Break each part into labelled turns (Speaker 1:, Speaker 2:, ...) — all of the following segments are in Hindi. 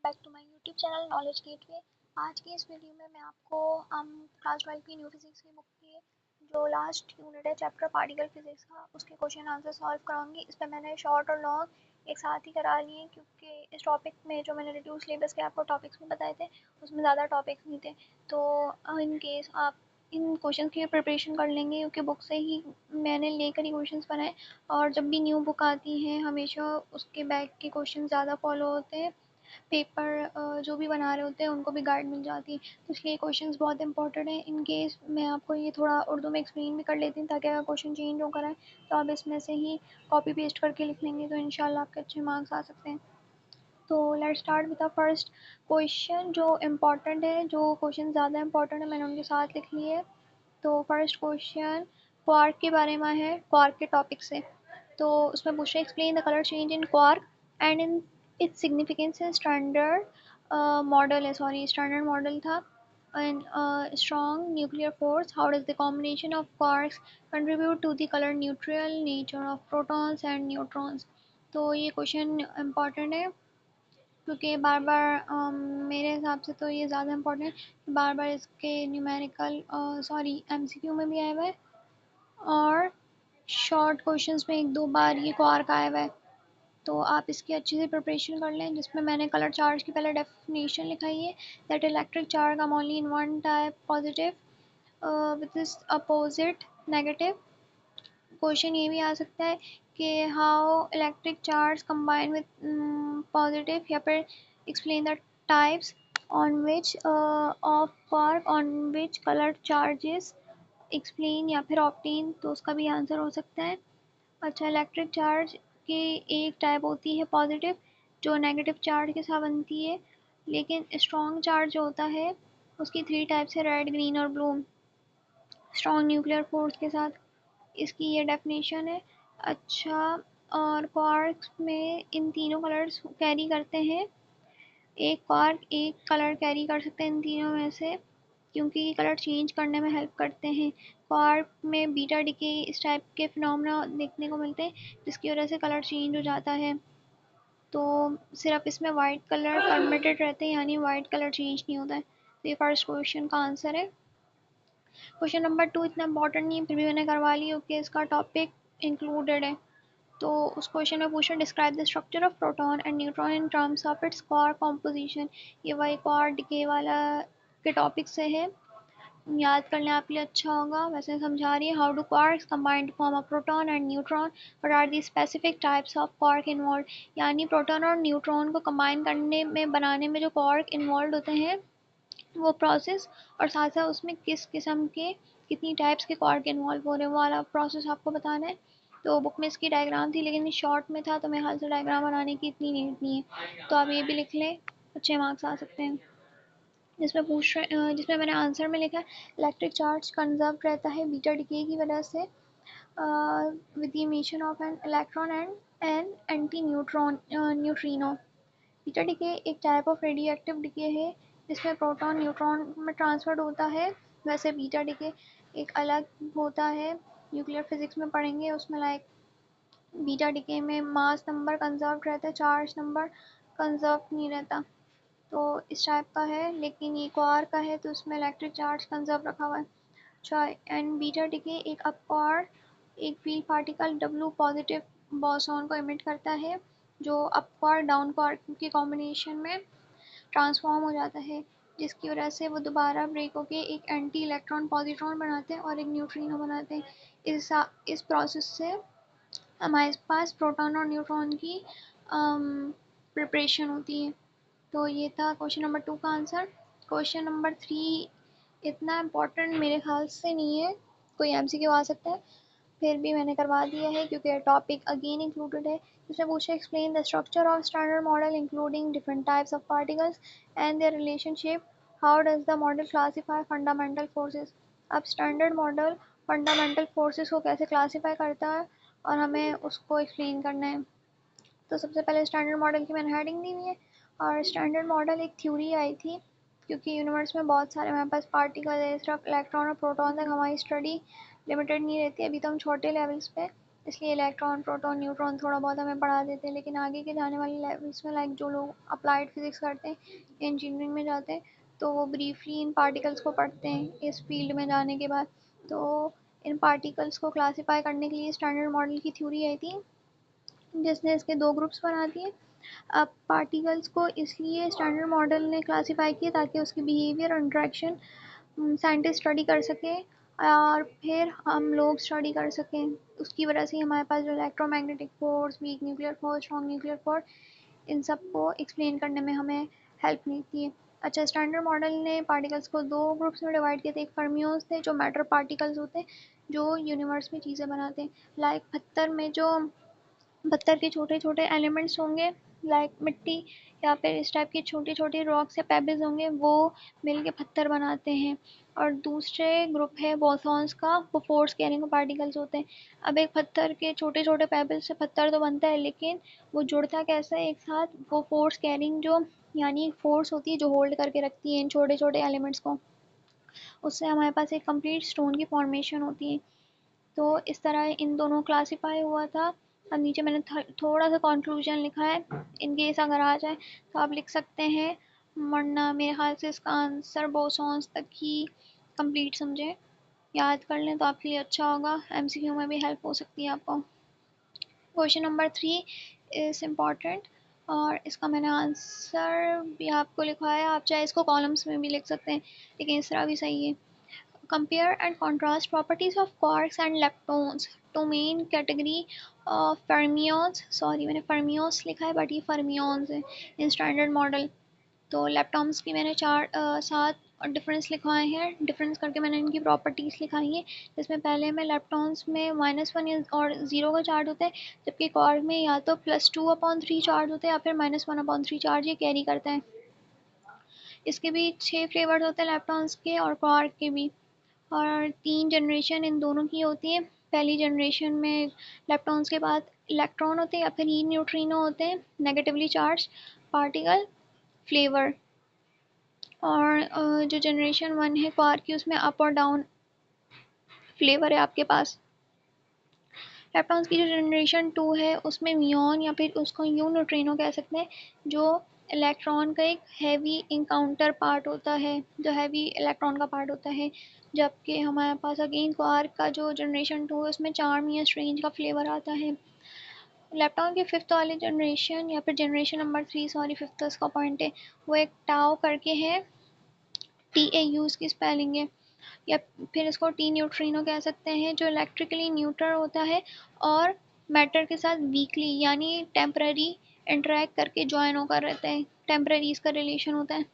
Speaker 1: Back to my YouTube channel Knowledge Gateway. आज की इस वीडियो में मैं आपको क्लास 12 की न्यू फिजिक्स की बुक की जो लास्ट यूनिट है चैप्टर पार्टिकल फिजिक्स का उसके क्वेश्चन आंसर सॉल्व कराऊंगी। इस पर मैंने शॉर्ट और लॉन्ग एक साथ ही करा लिए क्योंकि इस टॉपिक में जो मैंने रिड्यूस सिलेबस के आपको टॉपिक्स में बताए थे उसमें ज़्यादा टॉपिक्स नहीं थे। तो इन केस आप इन क्वेश्चन की प्रिपरेशन कर लेंगे क्योंकि बुक से ही मैंने लेकर ही क्वेश्चंस बनाए और जब भी न्यू बुक आती है हमेशा उसके बैक के क्वेश्चन ज़्यादा फॉलो होते हैं। पेपर जो भी बना रहे होते हैं उनको भी गाइड मिल जाती है, तो इसलिए क्वेश्चंस बहुत इंपॉर्टेंट है। इन केस मैं आपको ये थोड़ा उर्दू में एक्सप्लेन भी कर लेती हूँ ताकि अगर क्वेश्चन चेंज होकर आए तो आप इसमें से ही कॉपी पेस्ट करके लिख लेंगे तो इंशाल्लाह आपके अच्छे मार्क्स आ सकते हैं। तो let's start with the first question जो इम्पोर्टेंट है, जो क्वेश्चन ज़्यादा इंपॉर्टेंट है मैंने उनके साथ लिख लिए है। तो फर्स्ट क्वेश्चन क्वार्क के बारे में है, क्वार्क के टॉपिक से। तो उसमें पूछ रहे explain the colour change in quark and in its significance in standard model है, सॉरी स्टैंडर्ड मॉडल था। And strong nuclear force, how does the combination of quarks contribute to the colour neutral nature of protons and neutrons. तो ये क्वेश्चन इम्पॉर्टेंट है क्योंकि बार बार मेरे हिसाब से तो ये ज़्यादा इम्पोर्टेंट है, बार बार इसके न्यूमेरिकल सॉरी एमसीक्यू में भी आया हुआ है और शॉर्ट क्वेश्चंस में एक दो बार ये क्वार्क आया हुआ है। तो आप इसकी अच्छे से प्रिपरेशन कर लें, जिसमें मैंने कलर चार्ज की पहले डेफिनेशन लिखाई है that electric charge come only in one type positive with is opposite negative. Question ये भी आ सकता है कि how electric charge combine with positive, या फिर explain the types on which of quark on which colour charges explain, या फिर ऑप्टेन, तो उसका भी आंसर हो सकता है। अच्छा, इलेक्ट्रिक चार्ज की एक टाइप होती है पॉजिटिव जो नेगेटिव चार्ज के साथ बनती है, लेकिन स्ट्रॉन्ग चार्ज जो होता है उसकी थ्री टाइप्स है, रेड ग्रीन और ब्लू, स्ट्रॉन्ग न्यूक्लियर फोर्स के साथ। इसकी ये डेफिनेशन है। अच्छा, और क्वार्क्स में इन तीनों कलर्स कैरी करते हैं, एक क्वार्क एक कलर कैरी कर सकते हैं इन तीनों में से क्योंकि ये कलर चेंज करने में हेल्प करते हैं। क्वार्क में बीटा डिके इस टाइप के फिनोमेना देखने को मिलते हैं जिसकी वजह से कलर चेंज हो जाता है। तो सिर्फ इसमें वाइट कलर परमिटेड रहते हैं, यानी वाइट कलर चेंज नहीं होता है। तो ये फर्स्ट क्वेश्चन का आंसर है। क्वेश्चन नंबर 2 इतना इंपॉर्टेंट नहीं, फिर भी मैंने करवा ली क्योंकि इसका टॉपिक इंक्लूडेड है। तो उस क्वेश्चन में पूछा describe the structure of proton and neutron in terms of its quark composition. ये वही क्वार्क डिके वाला के टॉपिक से है, याद कर लें आपके लिए अच्छा होगा। वैसे समझा रही है how do quarks combine to form a proton and neutron, what are the specific types of quark involve, यानी प्रोटॉन और न्यूट्रॉन को कंबाइन करने में बनाने में जो क्वार्क इन्वॉल्व होते हैं वो प्रोसेस, और साथ साथ उसमें किस किस्म के कितनी टाइप्स के क्वार्क इन्वॉल्व हो रहे हैं वो वाला प्रोसेस आपको बताना है। तो बुक में इसकी डायग्राम थी लेकिन शॉर्ट में था तो मेरे ख्याल से डायग्राम बनाने की इतनी नीड नहीं है, तो आप ये भी लिख लें, अच्छे मार्क्स आ सकते हैं। जिसमें मैंने आंसर में लिखा है इलेक्ट्रिक चार्ज कंजर्व रहता है बीटा डिके की वजह से with the emission of an electron and an antineutrino. Beta decay एक type of radioactive decay है जिसमें प्रोटॉन न्यूट्रॉन में ट्रांसफर्ड होता है। वैसे बीटा डिके एक अलग होता है, न्यूक्लियर फिजिक्स में पढ़ेंगे उसमें, लाइक बीटा डिके में मास नंबर कंजर्व रहता है, चार्ज नंबर कंजर्व नहीं रहता। तो इस टाइप का है, लेकिन ये क्वार का है तो उसमें इलेक्ट्रिक चार्ज कंजर्व रखा हुआ है। अच्छा, एंड बीटा डिके एक अपवार्ड एक फ्री पार्टिकल डब्ल्यू पॉजिटिव बॉसॉन को इमिट करता है जो अपवार्ड डाउनवार्ड के कॉम्बिनेशन में ट्रांसफॉर्म हो जाता है, जिसकी वजह से वो दोबारा ब्रेक होके एक एंटी इलेक्ट्रॉन पॉजिट्रॉन बनाते हैं और एक न्यूट्रिनो बनाते हैं। इस प्रोसेस से हमारे पास प्रोटॉन और न्यूट्रॉन की प्रिपरेशन होती है। तो ये था क्वेश्चन नंबर 2 का आंसर। क्वेश्चन नंबर 3 इतना इम्पोर्टेंट मेरे ख्याल से नहीं है, कोई एमसीक्यू आ सकता है, फिर भी मैंने करवा दिया है क्योंकि टॉपिक अगेन इंक्लूडेड है। इसमें पूछा explain the structure of standard model including different types of particles and their relationship, how does the model classify fundamental forces. अब स्टैंडर्ड मॉडल फंडामेंटल फोर्सेस को कैसे क्लासीफाई करता है और हमें उसको एक्सप्लेन करना है। तो सबसे पहले स्टैंडर्ड मॉडल की मैंने हेडिंग दी हुई है, और स्टैंडर्ड मॉडल एक थ्योरी आई थी क्योंकि यूनिवर्स में बहुत सारे हमारे पास पार्टिकल है, सिर्फ इलेक्ट्रॉन और प्रोटॉन तक हमारी स्टडी लिमिटेड नहीं रहती, अभी तो हम छोटे लेवल्स पे इसलिए इलेक्ट्रॉन, प्रोटॉन, न्यूट्रॉन थोड़ा बहुत हमें पढ़ा देते हैं, लेकिन आगे के जाने वाले लेवल्स में लाइक जो लोग अप्लाइड फिजिक्स करते हैं, इंजीनियरिंग में जाते हैं, तो वो ब्रीफली इन पार्टिकल्स को पढ़ते हैं इस फील्ड में जाने के बाद। तो इन पार्टिकल्स को क्लासीफाई करने के लिए स्टैंडर्ड मॉडल की थ्योरी आई थी, जिसने इसके दो ग्रुप्स बना दिए। अब पार्टिकल्स को इसलिए स्टैंडर्ड मॉडल ने क्लासीफाई किया ताकि उसकी बिहेवियर और इंट्रैक्शन साइंटिस्ट स्टडी कर सकें और फिर हम लोग स्टडी कर सकें। उसकी वजह से हमारे पास जो electromagnetic force, weak nuclear force, strong nuclear force, इन सब को एक्सप्लेन करने में हमें हेल्प मिलती है। अच्छा, स्टैंडर्ड मॉडल ने पार्टिकल्स को दो ग्रुप्स में डिवाइड किए थे। एक फर्मियोन्स थे जो मैटर पार्टिकल्स होते हैं जो यूनिवर्स में चीज़ें बनाते हैं, लाइक पत्थर में जो पत्थर के छोटे छोटे एलिमेंट्स होंगे, लाइक मिट्टी या फिर इस टाइप की छोटी छोटी रॉक्स या पेबल्स होंगे, वो मिलके पत्थर बनाते हैं। और दूसरे ग्रुप है बोसॉन्स का, वो फोर्स कैरिंग पार्टिकल्स होते हैं। अब एक पत्थर के छोटे छोटे पेबल्स से पत्थर तो बनता है, लेकिन वो जुड़ता कैसा है एक साथ, वो फोर्स कैरिंग जो यानी फोर्स होती है जो होल्ड करके रखती है इन छोटे छोटे एलिमेंट्स को, उससे हमारे पास एक कंप्लीट स्टोन की फॉर्मेशन होती है। तो इस तरह इन दोनों क्लासीफाई हुआ था। अब नीचे मैंने थोड़ा सा कंक्लूजन लिखा है, इन केस अगर आ जाए तो आप लिख सकते हैं, वरना मेरे ख्याल से इसका आंसर बोसॉन्स तक ही कंप्लीट समझे, याद कर लें तो आपके लिए अच्छा होगा, एमसीक्यू में भी हेल्प हो सकती है आपको। क्वेश्चन नंबर 3 इज़ इम्पॉर्टेंट और इसका मैंने आंसर भी आपको लिखा है, आप चाहे इसको कॉलम्स में भी लिख सकते हैं, लेकिन इस तरह भी सही है। Compare and contrast properties of quarks and leptons to main category of fermions, sorry मैंने fermions लिखा है बट ये fermions है in standard model। तो leptons की मैंने सात डिफरेंस लिखवाए हैं, डिफरेंस करके मैंने इनकी प्रॉपर्टीज़ लिखाई हैं, जिसमें पहले में leptons में -1 और 0 का चार्ज होता है, जबकि क्वार्क में या तो +2/3 चार्ज होता है या फिर -1/3 चार्ज ये कैरी करता है। इसके भी 6 फ्लेवर्स होते हैं leptons के और क्वार्क के भी, और 3 जनरेशन इन दोनों की होती है। पहली जनरेशन में लेप्टॉन्स के बाद इलेक्ट्रॉन होते हैं या फिर ई न्यूट्रिनो होते हैं, नेगेटिवली चार्ज पार्टिकल फ्लेवर। और जो जनरेशन 1 है क्वार्क की, उसमें अप और डाउन फ्लेवर है आपके पास। लेप्टॉन्स की जो जनरेशन 2 है उसमें म्यूऑन या फिर उसको यू न्यूट्रिनो कह सकते हैं, जो इलेक्ट्रॉन का एक हैवी इंकाउंटर पार्ट होता है, जो हैवी इलेक्ट्रॉन का पार्ट होता है। जबकि हमारे पास अगेन क्वार्क का जो जनरेशन 2 है उसमें चार्म या स्ट्रेंज का फ्लेवर आता है। लेप्टॉन की फिफ्थ वाली जनरेशन या फिर जनरेशन नंबर 3, सॉरी फिफ्थ इसका पॉइंट है, वो एक टाओ करके है, TAU उसकी स्पेलिंग है, या फिर इसको टी न्यूट्रिनो कह सकते हैं, जो इलेक्ट्रिकली न्यूट्रल होता है और मैटर के साथ वीकली यानी टेम्पररी इंटरेक्ट करके जॉइन होकर रहता है, टेम्पररी इसका रिलेशन होता है।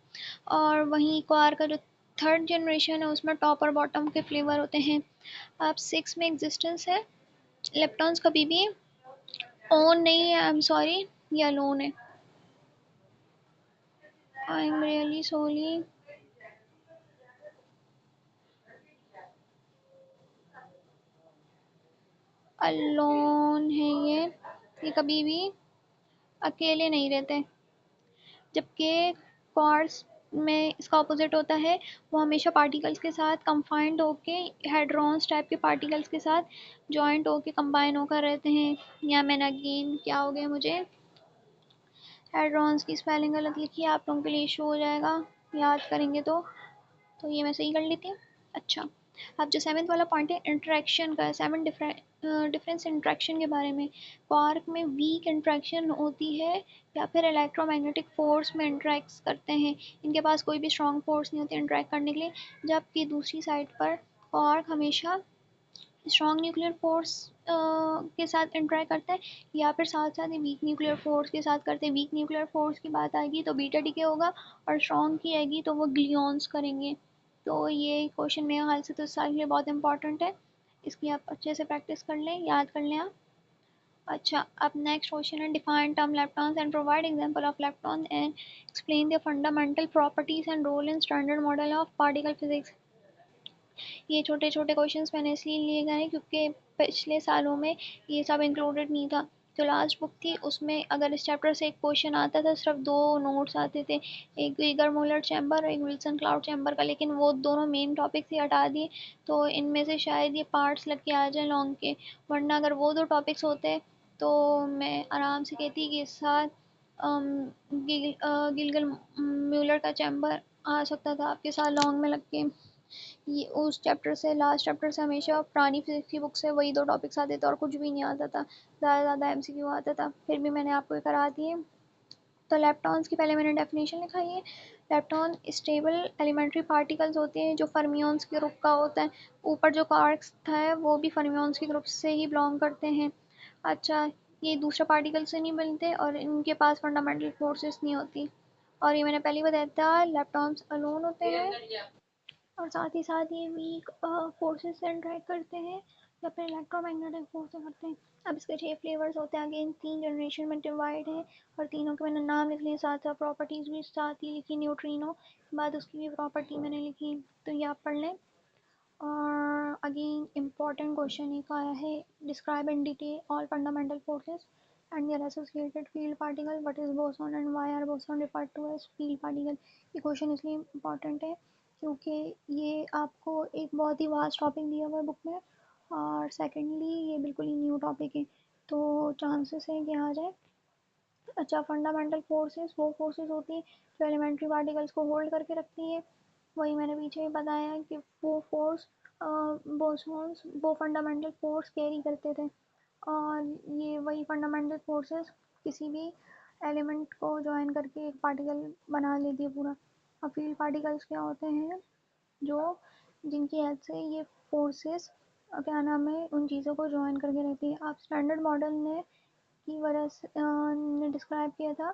Speaker 1: और वहीं क्वार्क का जो थर्ड जनरेशन है उसमें टॉप और बॉटम के फ्लेवर होते हैं। अब 6 में एग्जिस्टेंस है, लेप्टॉन्स कभी भी ओन नहीं है, आई एम सॉरी, ये अलोन है, I am really sorry, alone है ये कभी भी अकेले नहीं रहते। जबकि क्वार्ट्स में इसका ऑपोजिट होता है, वो हमेशा पार्टिकल्स के साथ कंफाइंड होके, हेड्रॉन्स टाइप के पार्टिकल्स के साथ जॉइंट होके कंबाइन होकर रहते हैं। या मैंने अगेन क्या हो गया, मुझे हेड्रॉन्स की स्पेलिंग गलत लिखी है, आप लोगों के लिए इशू हो जाएगा याद करेंगे तो ये मैं सही कर लेती हूँ। अच्छा, अब जो सेवन्थ वाला पॉइंट है इंट्रैक्शन का, 7 डिफरेंस इंट्रैक्शन के बारे में। क्वार्क में वीक इंट्रैक्शन होती है या फिर इलेक्ट्रोमैग्नेटिक फोर्स में इंट्रैक्ट करते हैं, इनके पास कोई भी स्ट्रॉन्ग फोर्स नहीं होती इंट्रैक्ट करने के लिए। जबकि दूसरी साइड पर क्वार्क हमेशा स्ट्रॉन्ग न्यूक्लियर फोर्स के साथ इंटरेक्ट करता है, या फिर साथ साथ ही वीक न्यूक्लियर फोर्स के साथ करते हैं। वीक न्यूक्लियर फोर्स की बात आएगी तो बीटा डीके होगा, और स्ट्रॉन्ग की आएगी तो वो ग्लियॉन्स करेंगे। तो ये क्वेश्चन मेरे ख्याल से तो इस साल के लिए बहुत इंपॉर्टेंट है, इसकी आप अच्छे से प्रैक्टिस कर लें, याद कर लें आप। अच्छा, अब नेक्स्ट क्वेश्चन है, define term leptons and provide example of leptons and explain the fundamental properties and role in standard model of particle physics. ये छोटे छोटे क्वेश्चंस मैंने इसलिए लिए गए हैं क्योंकि पिछले सालों में ये सब इंक्लूडेड नहीं था। जो लास्ट बुक थी उसमें अगर इस चैप्टर से एक क्वेश्चन आता था सिर्फ दो नोट्स आते थे, एक वीगर मोलर चैम्बर और एक विल्सन क्लाउड चैम्बर का, लेकिन वो दोनों मेन टॉपिक से हटा दिए, तो इनमें से शायद ये पार्ट्स लग के आ जाए लॉन्ग के, वरना अगर वो दो टॉपिक्स होते तो मैं आराम से कहती कि इस साल गिलगल म्यूलर का चैम्बर आ सकता था आपके साथ लॉन्ग में लग के। ये उस चैप्टर से लास्ट चैप्टर से हमेशा पुरानी फिजिक्स की बुक से वही दो टॉपिक्स आते थे और कुछ भी नहीं आता था, ज़्यादा ज़्यादा एमसीक्यू आता था, फिर भी मैंने आपको ये करा दिए। तो लेप्टॉन्स की पहले मैंने डेफिनेशन लिखाई है। लेप्टॉन स्टेबल एलिमेंट्री पार्टिकल्स होते हैं जो फर्मियंस के ग्रुप का होता है, ऊपर जो कार्क्स है वो भी फर्मियंस के ग्रुप से ही बिलोंग करते हैं। अच्छा, ये दूसरे पार्टिकल से नहीं मिलते और इनके पास फंडामेंटल फोर्सेस नहीं होती, और ये मैंने पहले ही बताया था लेप्टॉन्स अलोन होते हैं, और साथ ही साथ ये वीक फोर्सेस से इंटरेक्ट करते हैं या फिर इलेक्ट्रोमैग्नेटिक फोर्स से करते हैं। अब इसके 6 फ्लेवर्स होते हैं, अगेन 3 जनरेशन में डिवाइड है, और तीनों के मैंने नाम लिख लिए, साथ साथ प्रॉपर्टीज़ भी साथ ही लिखी, न्यूट्रिनो बाद उसकी भी प्रॉपर्टी मैंने लिखी, तो ये आप पढ़ लें। और अगेन इम्पॉर्टेंट क्वेश्चन एक आया है, describe in detail all fundamental forces and their associated field particle, what is boson and why are boson referred to as field particle. ये क्वेश्चन इसलिए इम्पॉर्टेंट है क्योंकि ये आपको एक बहुत ही वास्ट टॉपिक दिया हुआ है बुक में, और सेकेंडली ये बिल्कुल ही न्यू टॉपिक है, तो चांसेस है कि आ जाए। अच्छा, फंडामेंटल फोर्सेस वो फोर्सेस होती हैं जो एलिमेंट्री पार्टिकल्स को होल्ड करके रखती है, वही मैंने पीछे ही बताया है कि वो फोर्स बोसॉन्स वो फंडामेंटल फोर्स कैरी करते थे, और ये वही फंडामेंटल फोर्सेस किसी भी एलिमेंट को ज्वाइन करके एक पार्टिकल बना लेती है पूरा। अब फील्ड पार्टिकल्स क्या होते हैं, जो जिनकी हेल्प से ये फोर्सेस क्या नाम है उन चीज़ों को ज्वाइन करके रहती है। आप स्टैंडर्ड मॉडल ने की वजह से ने डिस्क्राइब किया था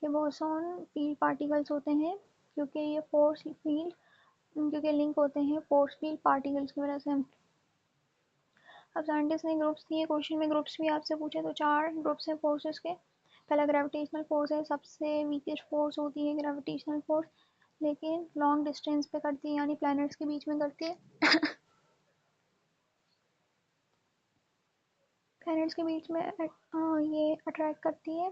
Speaker 1: कि बोसॉन फील्ड पार्टिकल्स होते हैं क्योंकि ये फोर्स फील्ड क्योंकि लिंक होते हैं फोर्स फील्ड पार्टिकल्स की वजह से। अब साइंटिस्ट ने ग्रुप्स दिए, क्वेश्चन में ग्रुप्स भी आपसे पूछे, तो 4 ग्रुप्स हैं फोर्सेस के। पहला ग्रेविटेशनल फोर्स है, सबसे वीकेस्ट फोर्स होती है ग्रेविटेशनल फोर्स, लेकिन लॉन्ग डिस्टेंस पे करती है, यानी प्लैनेट्स के बीच में करती है। प्लैनेट्स के बीच में ये अट्रैक्ट करती है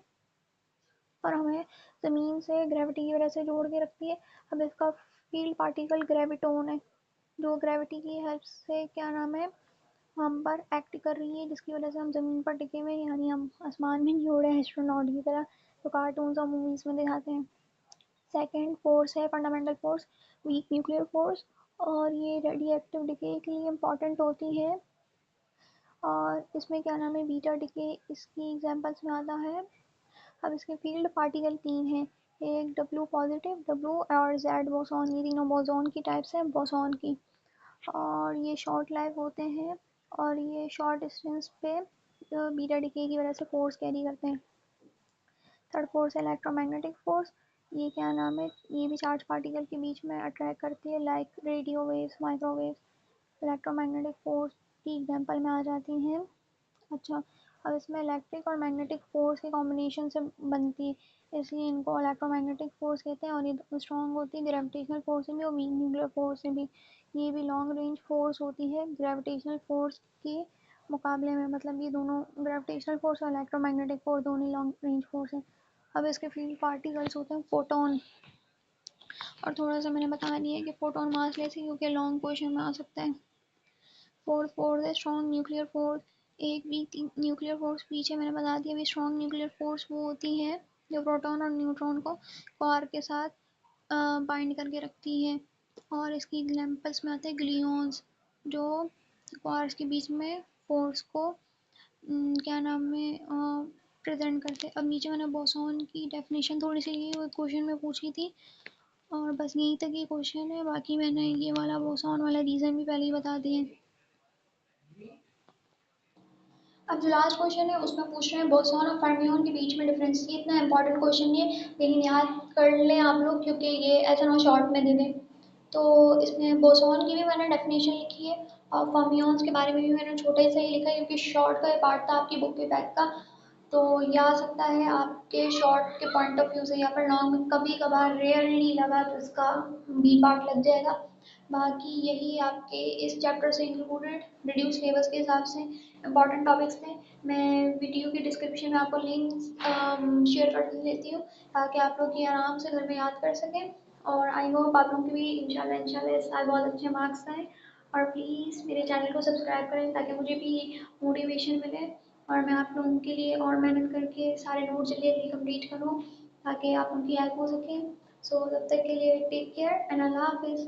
Speaker 1: और हमें ज़मीन से ग्रेविटी की वजह से जोड़ के रखती है। अब इसका फील्ड पार्टिकल ग्रेविटोन है, जो ग्रेविटी की हेल्प से क्या नाम है हम पर एक्ट कर रही है, जिसकी वजह से हम ज़मीन पर टिके हुए हैं, यानी हम आसमान में नहीं उड़ रहे हैं एस्ट्रोनॉट की तरह जो कार्टून्स और मूवीज़ में दिखाते हैं। सेकेंड फोर्स है fundamental force, weak nuclear force, और ये रेडियो एक्टिव डिके के लिए इम्पॉर्टेंट होती है, और इसमें क्या नाम है बीटा डिके इसकी एग्जांपल्स में आता है। अब इसके फील्ड पार्टिकल 3 हैं, एक डब्ल्यू पॉजिटिव, डब्ल्यू और जेड बोसॉन, ये तीनों बोसॉन की टाइप्स हैं बोसॉन की, और ये शॉर्ट लाइफ होते हैं, और ये शॉर्ट डिस्टेंस पे बीटा डिके की वजह से फोर्स कैरी करते हैं। थर्ड फोर्स है इलेक्ट्रोमैग्नेटिक फोर्स, ये क्या नाम है ये भी चार्ज पार्टिकल के बीच में अट्रैक्ट करती है, like radio waves microwaves electromagnetic force की एग्जांपल में आ जाती हैं। अच्छा, अब इसमें इलेक्ट्रिक और मैग्नेटिक फोर्स के कॉम्बिनेशन से बनती है, इसलिए इनको इलेक्ट्रोमैग्नेटिक फोर्स कहते हैं, और ये स्ट्रॉन्ग होती है ग्रेविटेशनल फोर्स से भी और वीक न्यूक्लियर फोर्स से भी। ये भी लॉन्ग रेंज फोर्स होती है ग्रेविटेशनल फोर्स के मुकाबले में, मतलब ये दोनों ग्रेविटेशनल फोर्स और इलेक्ट्रोमैग्नेटिक फोर्स दोनों लॉन्ग रेंज फोर्स हैं। अब इसके फील्ड पार्टिकल्स होते हैं फोटोन, और थोड़ा सा मैंने बता दिया है कि फोटोन मास लेस है क्योंकि लॉन्ग क्वेश्चन में आ सकता है। फोर्थ फोर्स है स्ट्रॉन्ग न्यूक्लियर फोर्स, एक वीक न्यूक्लियर फोर्स पीछे मैंने बता दिया। भी स्ट्रॉन्ग न्यूक्लियर फोर्स वो होती है जो प्रोटॉन और न्यूट्रॉन को क्वार के साथ बाइंड करके रखती है, और इसकी एग्जांपल्स में आते हैं ग्लियॉन्स जो क्वार्स के बीच में फोर्स को क्या नाम है प्रेजेंट करते हैं। अब नीचे मैंने बोसॉन की डेफिनेशन थोड़ी सी ली क्वेश्चन में पूछी थी, और बस यहीं तक ये क्वेश्चन है, बाकी मैंने ये वाला बोसॉन वाला रीज़न भी पहले ही बता दिए। अब जो लास्ट क्वेश्चन है उसमें पूछ रहे हैं बोसॉन और फर्मियोन के बीच में डिफरेंस। ये इतना इंपॉर्टेंट क्वेश्चन नहीं है, लेकिन याद कर लें आप लोग क्योंकि ये ऐसा ना शॉर्ट में दे दें। तो इसमें बोसॉन की भी मैंने डेफिनेशन लिखी है, और फर्मियोन्स के बारे में भी मैंने छोटे से ही लिखा है क्योंकि शॉर्ट का पार्ट था आपकी बुक के बैक का, तो ये आ सकता है आपके शॉर्ट के पॉइंट ऑफ व्यू से, या फिर लॉन्ग में कभी कभार रेयरली लगा तो इसका बी पार्ट लग जाएगा। बाकी यही आपके इस चैप्टर से इंक्लूडेड रिड्यूस लेवल्स के हिसाब से इंपॉर्टेंट टॉपिक्स थे। मैं वीडियो की डिस्क्रिप्शन में आपको लिंक शेयर कर देती हूँ ताकि आप लोग ये आराम से घर में याद कर सकें। और आई होप आप लोगों के भी इंशाल्लाह इस साल बहुत अच्छे मार्क्स आए। और प्लीज़ मेरे चैनल को सब्सक्राइब करें ताकि मुझे भी मोटिवेशन मिले और मैं आप लोगों के लिए और मेहनत करके सारे नोट्स जल्दी कंप्लीट करूँ ताकि आप उनकी हेल्प हो सके। सो तब तक के लिए टेक केयर एंड अल्लाह हाफिज़।